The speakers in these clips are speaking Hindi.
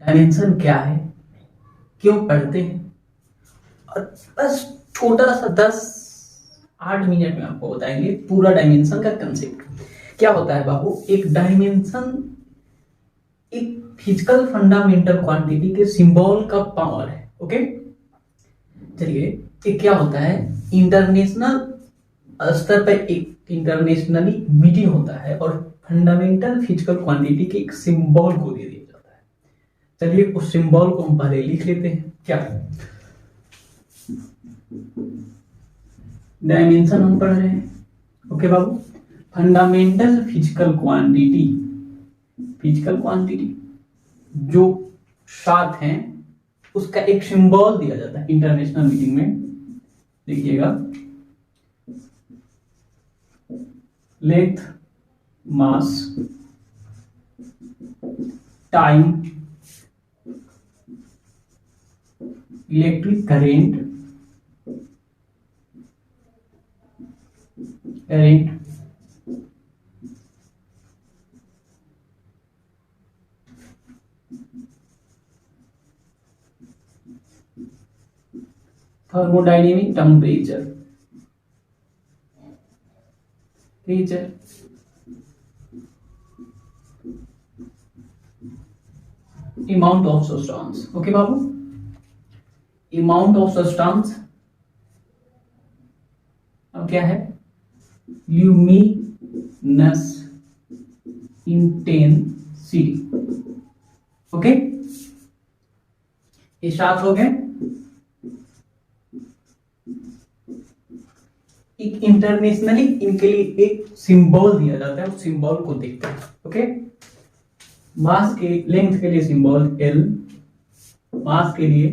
डायमेंशन क्या है, क्यों पढ़ते हैं, और बस छोटा सा 10-8 मिनट में आपको बताएंगे पूरा डायमेंशन का कंसेप्ट क्या होता है। बाबू, एक डायमेंशन एक फिजिकल फंडामेंटल क्वांटिटी के सिंबल का पावर है। ओके, चलिए, ये क्या होता है, इंटरनेशनल स्तर पर एक इंटरनेशनली मीटिंग होता है और फंडामेंटल फिजिकल क्वांटिटी के एक सिंबल को दे दिया जाता है। चलिए, उस सिंबल को हम पहले लिख लेते हैं। क्या है डायमेंशन हम पढ़ रहे हैं। ओके बाबू, फंडामेंटल फिजिकल क्वांटिटी जो 7 हैं उसका एक सिंबल दिया जाता है इंटरनेशनल मीटिंग में। देखिएगा, length, mass, time, electric current, thermodynamic temperature, amount of substance. Okay Babu, amount of substance अब क्या है, ल्यूमिनस इंटेंसिटी। ओके, ये 7 हो गए। एक इंटरनेशनली इनके लिए एक सिंबल दिया जाता है, उस सिंबल को देखते हैं। ओके, मास के लेंथ के लिए सिंबल एल, मास के लिए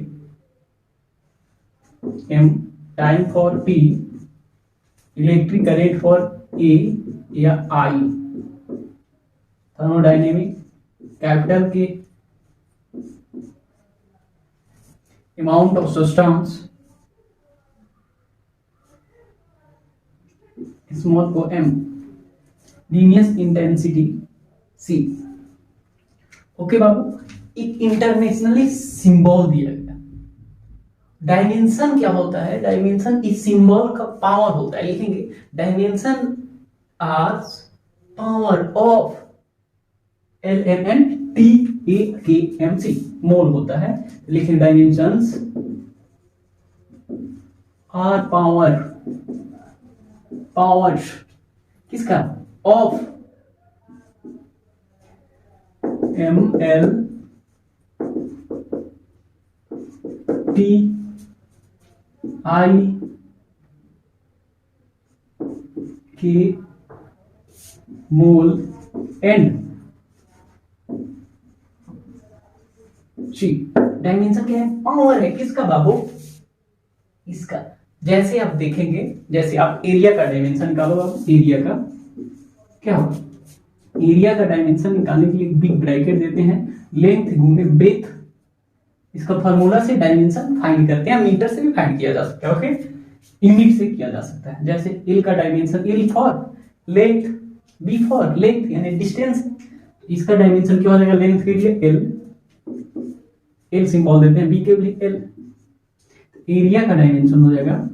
M, time for T, electric current for A या I, thermodynamic capital K amount of substance small को M, luminous intensity C. Okay बाबू, एक इंटरनेशनली सिंबल दिया गया। डायमेंशन क्या होता है, डायमेंशन इस सिंबल का पावर होता है। लिखेंगे dimension are power of L M N T A K M C, mole होता है। लिखेंगे डायमेंशंस आर पावर किसका, of M L T I K mole and C. Dimension क्या है, पावर है। किसका बाबू, इसका। जैसे आप देखेंगे, जैसे आप एरिया का डायमेंशन निकालो बाबू, एरिया का क्या होगा, एरिया का डायमेंशन निकालने के लिए बिग ब्रैकेट देते हैं, लेंथ गुणे ब्रेथ। इसका फार्मूला से डायमेंशन फाइंड करते हैं, मीटर से भी फाइंड किया जा सकता है। ओके, यूनिट से किया जा सकता है। जैसे एल का dimension, L for length, B for length यानी डिस्टेंस। इसका डायमेंशन क्या हो जाएगा, लेंथ के लिए एल सिंबल देते हैं, बी के लिए एल। एरिया का डायमेंशन हो जाएगा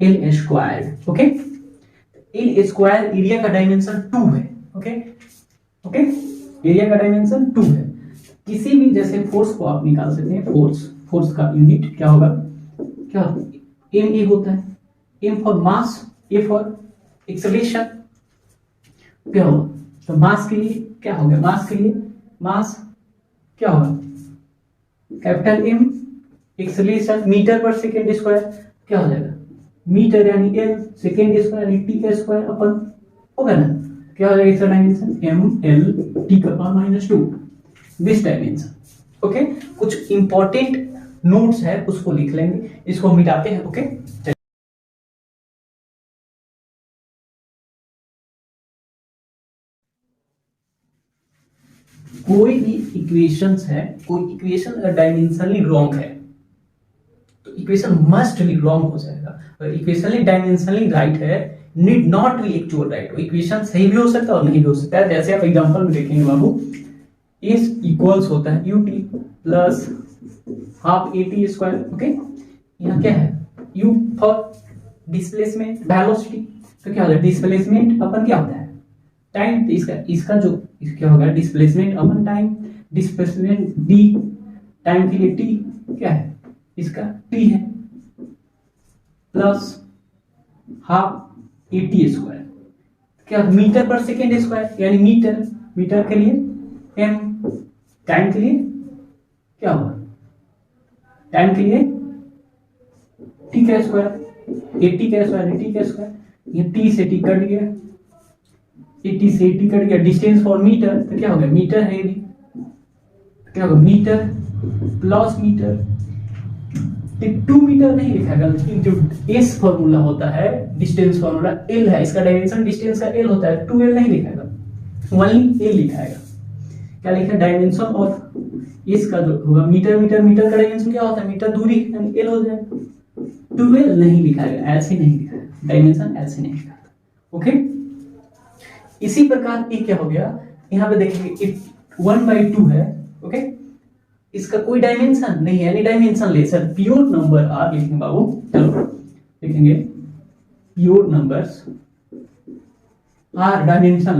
L square. Okay, L square area का डायमेंशन 2 है। ओके, एरिया का डायमेंशन 2 है। किसी भी जैसे फोर्स को आप निकाल सकते हैं, फोर्स का यूनिट क्या होगा, क्या एम ए होता है, M for mass, A for acceleration. क्या होगा, तो मास के लिए क्या हो गया, मास के लिए मास क्या होगा, कैपिटल एम, एक्सेलरेशन मीटर पर सेकेंड स्क्वायर क्या हो जाएगा, मीटर यानी एल, सेकेंड स्क्वायर यानी टी का स्क्वायर अपन होगा ना, क्या हो जाएगा इसका डायमेंशन एम एल टी का पावर -2, दिस डायमेंशन। ओके, कुछ इंपॉर्टेंट नोट्स है उसको लिख लेंगे, इसको मिटाते हैं। ओके, कोई भी इक्वेशंस है, कोई इक्वेशन अगर डायमेंशनली रॉन्ग है तो इक्वेशन मस्ट बी रॉन्ग हो जाएगा। अगर इक्वेशनली डायमेंशनली राइट है, need not be actual right. Equation सही भी हो सकता है और नहीं भी हो सकता है। जैसे आप एग्जांपल में देखेंगे बाबू, इस इक्वल्स होता है ut plus half at square. Okay, यहाँ क्या है u फॉर डिस्प्लेसमेंट वेलोसिटी, तो क्या होता है डिस्प्लेसमेंट अपन क्या होता है टाइम, तो इसका जो क्या होगा डिस्प्लेसमेंट अपन टाइम, डिस्प्लेसमेंट d टाइम के लिए t क्या है इसका t है प्लस हाफ at स्क्वायर, क्या मीटर पर सेकेंड स्क्वायर यानी मीटर के लिए m, टाइम के लिए क्या होगा टाइम के लिए t का स्क्वायर, at का स्क्वायर t का स्क्वायर, ये t से t कट गया, 80 से 80 कट गया, डिस्टेंस फॉर मीटर तो क्या होगा मीटर है ये, क्या होगा मीटर प्लस मीटर, 2 मीटर नहीं लिखाएगा लेकिन जो एस फॉर्मूला होता है डिस्टेंस फॉर्मूला एल है, इसका डायमेंशन डिस्टेंस का एल होता है, 2l नहीं लिखाएगा ओनली एल लिखाएगा। क्या लिखा डायमेंशन ऑफ इसका जो होगा मीटर का डायमेंशन क्या होता है मीटर दूरी यानी एल हो जाएगा, 2l नहीं लिखाएगा, ऐसे नहीं लिखाएगा डायमेंशन ऐसे नहीं लिखाएगा। ओके, इसी प्रकार ये क्या हो गया यहाँ पे देखेंगे 1/2 है। ओके, इसका कोई डायमेंशन नहीं है यानी डायमेंशन लेस है, प्योर नंबर आर लिखेंगे बाबू, चलो लिखेंगे pure numbers are dimension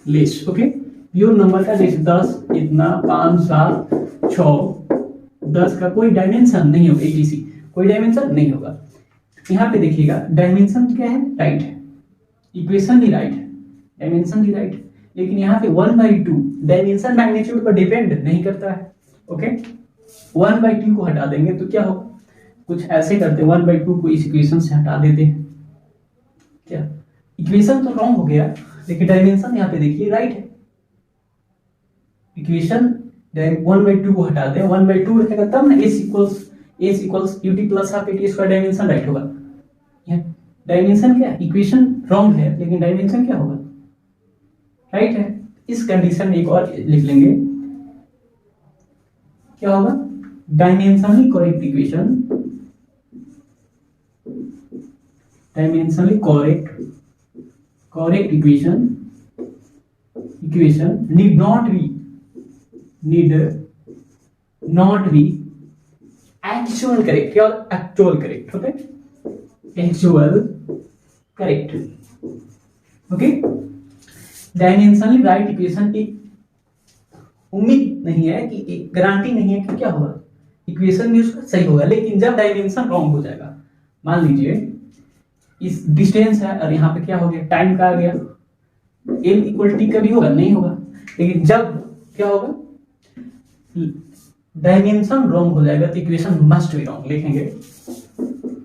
less. Okay, pure number का जैसे 10 इतना 5 7 6 10 का कोई डायमेंशन नहीं होगा, एबीसी कोई डायमेंशन नहीं होगा। यहाँ पे देखिएगा डायमेंशन क्या है राइट है, इक्वेशन भी राइट है, डायमेंशन भी राइट है, लेकिन यहाँ पे 1/2 डायमेंशन मैग्नीट्यूड पर डिपेंड नहीं करता है। ओके, 1/2 को हटा देंगे तो क्या होगा कुछ ऐसे करते हैं, 1/2 को इस इक्वेशन से हटा देते हैं, क्या इक्वेशन तो रॉन्ग हो गया लेकिन डायमेंशन यहाँ पे देखिए राइट है। इक्वेशन 1/2 को हटा दें, 1/2 रहेगा तब ना s equals ut plus half at square dimension right होगा। डायमेंशन क्या इक्वेशन रॉन्ग है लेकिन डायमेंशन क्या होगा राइट है। इस कंडीशन में एक और लिख लेंगे, क्या होगा dimensionally correct equation, dimensionally correct equation need not be actual correct, क्या actual correct, okay actual correct। Okay, dimensionally right equation की उम्मीद नहीं है कि गारंटी नहीं है कि क्या होगा इक्वेशन भी उसका सही होगा, लेकिन जब डायमेंशन रॉन्ग हो जाएगा, मान लीजिए इस डिस्टेंस है और यहाँ पे क्या हो गया टाइम का आ गया, m इक्वल टी का भी होगा नहीं होगा, लेकिन जब क्या होगा डायमेंशन रॉन्ग हो जाएगा तो इक्वेशन मस्ट बी रॉन्ग लिखेंगे।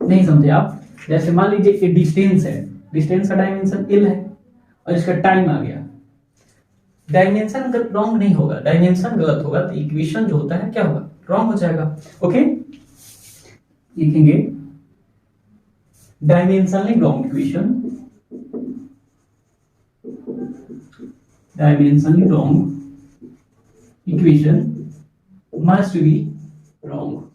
नहीं समझे आप, जैसे मान लीजिए कि डिस्टेंस है, डिस्टेंस का डायमेंशन l है और इसका टाइम आ गया, डायमेंशन रॉन्ग नहीं होगा, डायमेंशन गलत होगा तो इक्वेशन जो होता है क्या होगा रॉन्ग हो जाएगा। ओके, लिखेंगे dimensionally wrong equation, dimensionally wrong equation must be wrong।